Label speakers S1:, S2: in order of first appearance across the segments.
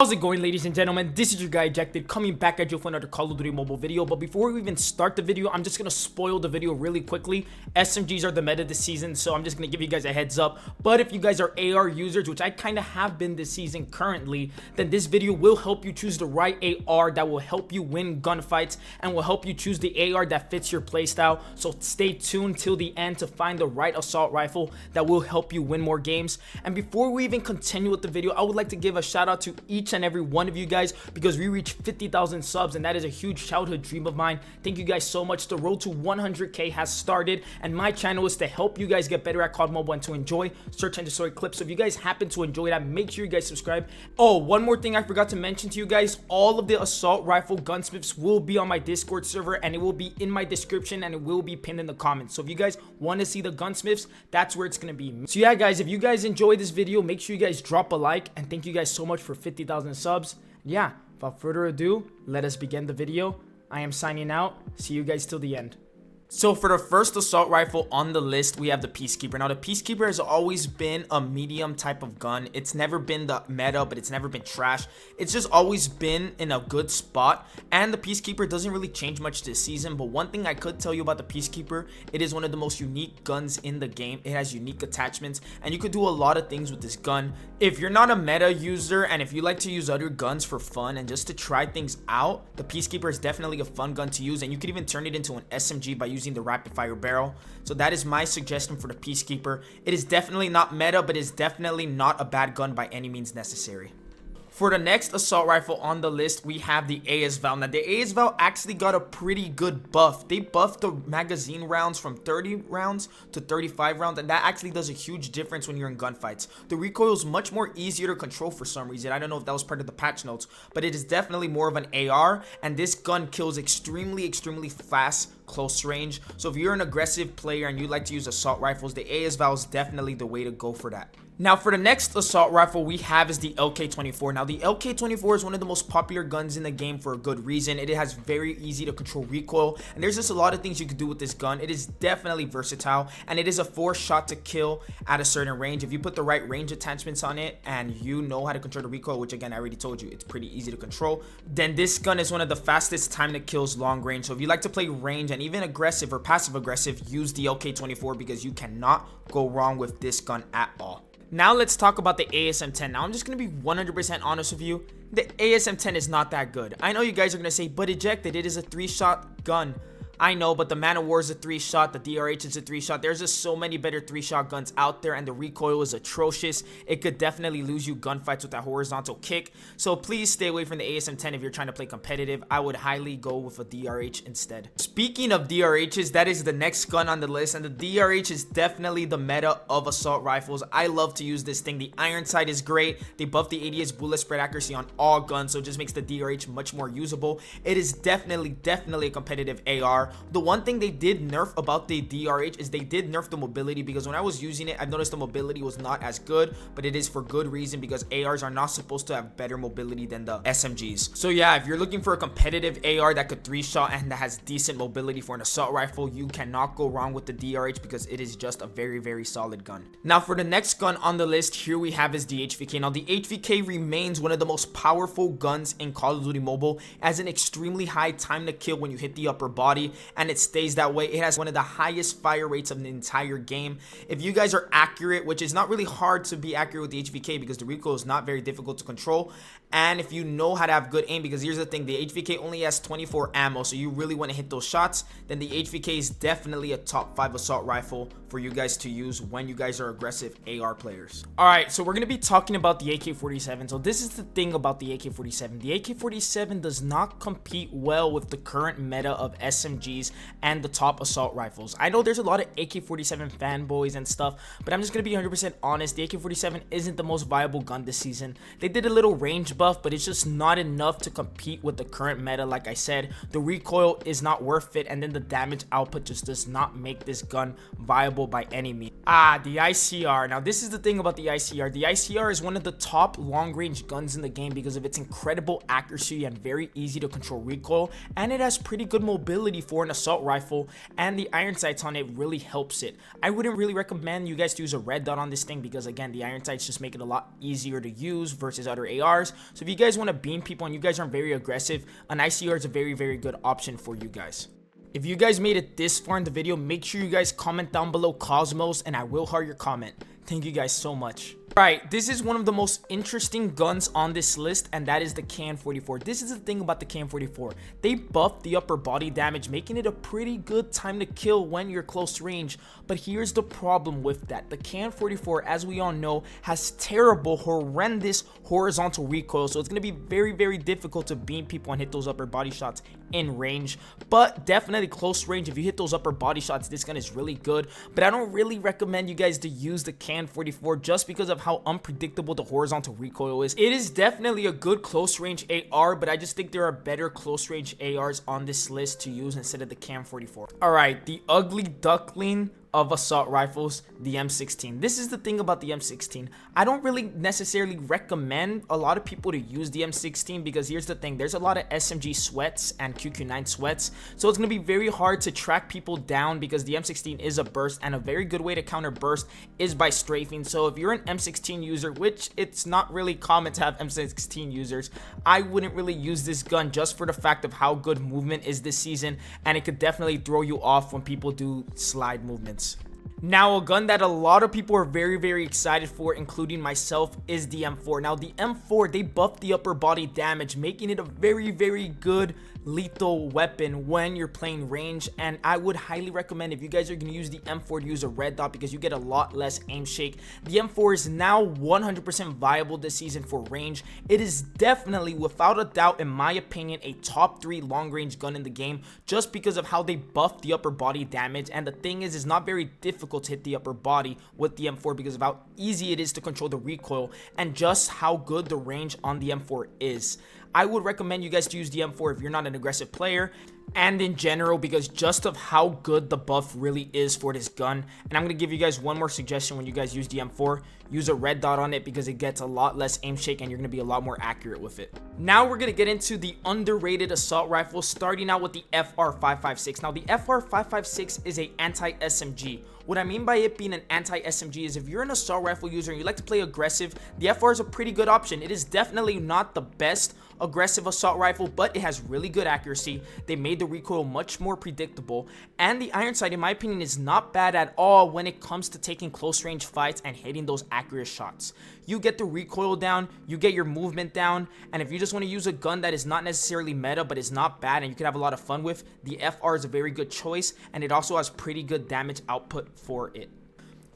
S1: How's it going, ladies and gentlemen? This is your guy Ejected, coming back at you for another Call of Duty mobile video. But before we even start the video, I'm just gonna spoil the video really quickly. SMGs are the meta this season, so I'm just gonna give you guys a heads up. But if you guys are AR users, which I kind of have been this season currently, then this video will help you choose the right AR that will help you win gunfights and will help you choose the AR that fits your playstyle. So stay tuned till the end to find the right assault rifle that will help you win more games. And before we even continue with the video, I would like to give a shout out to each and every one of you guys, because we reached 50,000 subs, and that is a huge childhood dream of mine. Thank you guys so much. The road to 100k has started, and my channel is to help you guys get better at COD Mobile and to enjoy search engine story clips. So if you guys happen to enjoy that, make sure you guys subscribe. Oh, one more thing I forgot to mention to you guys: all of the assault rifle gunsmiths will be on my Discord server, and it will be in my description, and it will be pinned in the comments. So if you guys want to see the gunsmiths, that's where it's gonna be. So yeah, guys, if you guys enjoyed this video, make sure you guys drop a like, and thank you guys so much for 50,000 subs. Yeah, without further ado, let us begin the video. I am signing out. See you guys till the end. So for the first assault rifle on the list, we have the Peacekeeper. Now, the Peacekeeper has always been a medium type of gun. It's never been the meta, but it's never been trash. It's just always been in a good spot. And the Peacekeeper doesn't really change much this season. But one thing I could tell you about the Peacekeeper, it is one of the most unique guns in the game. It has unique attachments, and you could do a lot of things with this gun. If you're not a meta user, and if you like to use other guns for fun and just to try things out, the Peacekeeper is definitely a fun gun to use. And you could even turn it into an SMG by using the rapid fire barrel. So that is my suggestion for the Peacekeeper. It is definitely not meta, but it's definitely not a bad gun by any means necessary. For the next assault rifle on the list, we have the ASVAL. Now, the ASVAL actually got a pretty good buff. They buffed the magazine rounds from 30 rounds to 35 rounds, and that actually does a huge difference when you're in gunfights. The recoil is much more easier to control for some reason. I don't know if that was part of the patch notes, but it is definitely more of an AR, and this gun kills extremely fast close range. So if you're an aggressive player and you like to use assault rifles, the ASVAL is definitely the way to go for that. Now, for the next assault rifle we have is the LK24. Now, the LK24 is one of the most popular guns in the game for a good reason. It has very easy to control recoil, and there's just a lot of things you could do with this gun. It is definitely versatile, and it is a 4-shot to kill at a certain range. If you put the right range attachments on it and you know how to control the recoil, which again I already told you, it's pretty easy to control, then this gun is one of the fastest time to kills long range. So if you like to play range and even aggressive or passive aggressive, use the LK24, because you cannot go wrong with this gun at all. Now let's talk about the ASM-10. Now I'm just going to be 100% honest with you. The ASM-10 is not that good. I know you guys are going to say, but Ejected, it is a 3-shot gun. I know, but the MFour is a 3-shot, the DRH is a 3-shot. There's just so many better 3-shot guns out there, and the recoil is atrocious. It could definitely lose you gunfights with that horizontal kick. So please stay away from the ASM-10 if you're trying to play competitive. I would highly go with a DRH instead. Speaking of DRHs, that is the next gun on the list, and the DRH is definitely the meta of assault rifles. I love to use this thing. The iron sight is great. They buffed the ADS bullet spread accuracy on all guns, so it just makes the DRH much more usable. It is definitely a competitive AR. The one thing they did nerf about the DRH is they did nerf the mobility, because when I was using it, I've noticed the mobility was not as good, but it is for good reason, because ARs are not supposed to have better mobility than the SMGs. So yeah, if you're looking for a competitive AR that could 3-shot and that has decent mobility for an assault rifle, you cannot go wrong with the DRH, because it is just a very solid gun. Now for the next gun on the list, here we have is the HVK. Now the HVK remains one of the most powerful guns in Call of Duty Mobile, as an extremely high time to kill when you hit the upper body, and it stays that way. It has one of the highest fire rates of the entire game. If you guys are accurate, which is not really hard to be accurate with the HVK, because the recoil is not very difficult to control, and if you know how to have good aim, because here's the thing, the HVK only has 24 ammo, so you really want to hit those shots, then the HVK is definitely a top 5 assault rifle for you guys to use when you guys are aggressive AR players. Alright, so we're going to be talking about the AK-47. So this is the thing about the AK-47. The AK-47 does not compete well with the current meta of SMGs and the top assault rifles. I know there's a lot of AK-47 fanboys and stuff, but I'm just going to be 100% honest. The AK-47 isn't the most viable gun this season. They did a little range buff, but it's just not enough to compete with the current meta. Like I said, the recoil is not worth it, and then the damage output just does not make this gun viable incredible by any means. The ICR. Now, this is the thing about the ICR. The ICR is one of the top long-range guns in the game because of its incredible accuracy and very easy to control recoil, and it has pretty good mobility for an assault rifle, and the iron sights on it really helps it. I wouldn't really recommend you guys to use a red dot on this thing because, again, the iron sights just make it a lot easier to use versus other ARs. So if you guys want to beam people and you guys aren't very aggressive, an ICR is a very, very good option for you guys. If you guys made it this far in the video, make sure you guys comment down below Cosmos and I will heart your comment. Thank you guys so much. Alright, this is one of the most interesting guns on this list, and that is the KN-44. This is the thing about the KN-44. They buffed the upper body damage, making it a pretty good time to kill when you're close range. But here's the problem with that. The KN-44, as we all know, has terrible, horrendous horizontal recoil, so it's going to be very, very difficult to beam people and hit those upper body shots in range. But definitely close range, if you hit those upper body shots, this gun is really good. But I don't really recommend you guys to use the KN-44 just because of how unpredictable the horizontal recoil is. It is definitely a good close range AR, but I just think there are better close range ARs on this list to use instead of the KN-44. Alright, the ugly duckling of assault rifles, the M16. This is the thing about the M16. I don't really necessarily recommend a lot of people to use the M16 because here's the thing. There's a lot of SMG sweats and QQ9 sweats, so it's going to be very hard to track people down because the M16 is a burst, and a very good way to counter burst is by strafing. So if you're an M16 user, which it's not really common to have M16 users, I wouldn't really use this gun just for the fact of how good movement is this season, and it could definitely throw you off when people do slide movements. Now, a gun that a lot of people are very, very excited for, including myself, is the M4. Now, the M4, they buffed the upper body damage, making it a very, very good lethal weapon when you're playing range, and I would highly recommend, if you guys are going to use the M4, to use a red dot because you get a lot less aim shake. The M4 is now 100% viable this season for range. It is definitely, without a doubt, in my opinion, a top 3 long range gun in the game just because of how they buffed the upper body damage. And the thing is, it's not very difficult to hit the upper body with the M4 because of how easy it is to control the recoil and just how good the range on the M4 is. I would recommend you guys to use the M4 if you're not an aggressive player, and in general because just of how good the buff really is for this gun. And I'm going to give you guys one more suggestion when you guys use the M4. Use a red dot on it because it gets a lot less aim shake and you're going to be a lot more accurate with it. Now we're going to get into the underrated assault rifle, starting out with the FR556. Now the FR556 is a anti-SMG. What I mean by it being an anti-SMG is if you're an assault rifle user and you like to play aggressive, the FR is a pretty good option. It is definitely not the best aggressive assault rifle, but it has really good accuracy. They made the recoil much more predictable, and the iron sight, in my opinion, is not bad at all when it comes to taking close range fights and hitting those accurate shots. You get the recoil down, you get your movement down, and if you just want to use a gun that is not necessarily meta but is not bad and you can have a lot of fun with, the FR is a very good choice, and it also has pretty good damage output for it.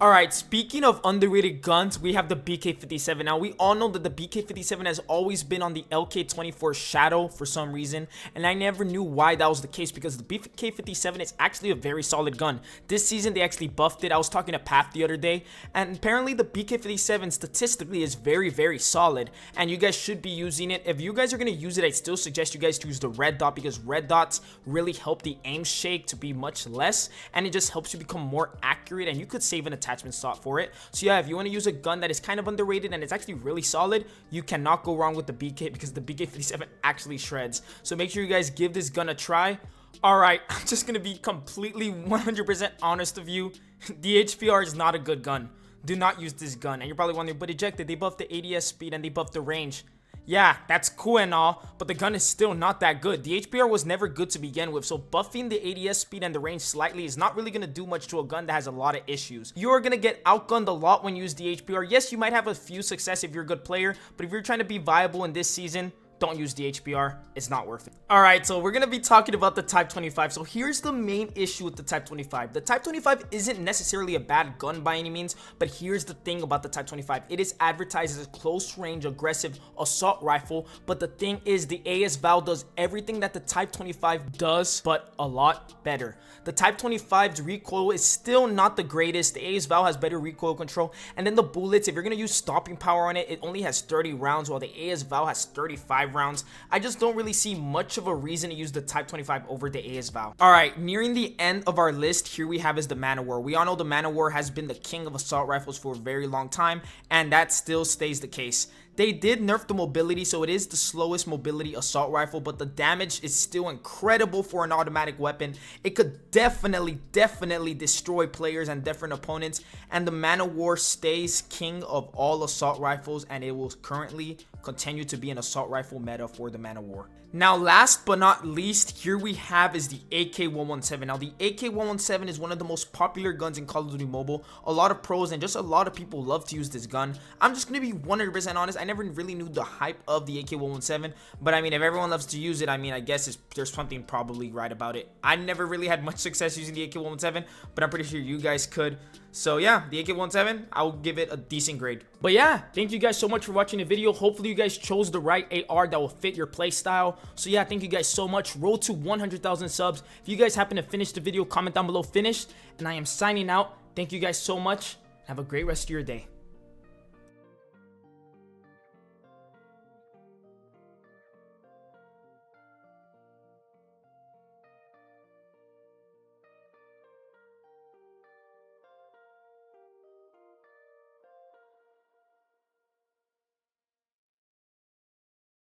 S1: Alright, speaking of underrated guns, we have the BK57. Now, we all know that the BK57 has always been on the LK24 shadow for some reason, and I never knew why that was the case because the BK57 is actually a very solid gun. This season, they actually buffed it. I was talking to Path the other day, and apparently the BK57 statistically is very, very solid, and you guys should be using it. If you guys are going to use it, I still suggest you guys to use the red dot because red dots really help the aim shake to be much less, and it just helps you become more accurate, and you could save an attachment slot for it. So yeah, if you want to use a gun that is kind of underrated and it's actually really solid, you cannot go wrong with the BK because the BK57 actually shreds. So make sure you guys give this gun a try. Alright, I'm just going to be completely 100% honest with you. The HPR is not a good gun. Do not use this gun. And you're probably wondering, but ejected, they buffed the ADS speed and they buffed the range. Yeah, that's cool and all, but the gun is still not that good. The HPR was never good to begin with, so buffing the ADS speed and the range slightly is not really going to do much to a gun that has a lot of issues. You are going to get outgunned a lot when you use the HPR. Yes, you might have a few success if you're a good player, but if you're trying to be viable in this season, don't use the HPR. It's not worth it. Alright, so we're going to be talking about the Type 25. So here's the main issue with the Type 25. The Type 25 isn't necessarily a bad gun by any means, but here's the thing about the Type 25. It is advertised as a close-range, aggressive assault rifle, but the thing is the ASVAL does everything that the Type 25 does, but a lot better. The Type 25's recoil is still not the greatest. The ASVAL has better recoil control, and then the bullets, if you're going to use stopping power on it, it only has 30 rounds, while the ASVAL has 35 5 rounds. I just don't really see much of a reason to use the Type 25 over the ASVAL. Alright, nearing the end of our list, here we have is the MFour. We all know the MFour has been the king of assault rifles for a very long time, and that still stays the case. They did nerf the mobility, so it is the slowest mobility assault rifle, but the damage is still incredible for an automatic weapon. It could definitely destroy players and different opponents, and the MFour stays king of all assault rifles, and it will currently continue to be an assault rifle meta for the MFour. Now, last but not least, here we have is the AK-117. Now, the AK-117 is one of the most popular guns in Call of Duty Mobile. A lot of pros and just a lot of people love to use this gun. I'm just going to be 100% honest. I never really knew the hype of the AK-117, but I mean, if everyone loves to use it, I mean, I guess there's something probably right about it. I never really had much success using the AK-117, but I'm pretty sure you guys could. So yeah, the AK-117, I'll give it a decent grade. But yeah, thank you guys so much for watching the video. Hopefully you guys chose the right AR that will fit your play style. So yeah, thank you guys so much. Road to 100,000 subs. If you guys happen to finish the video, comment down below finished. And I am signing out. Thank you guys so much. Have a great rest of your day.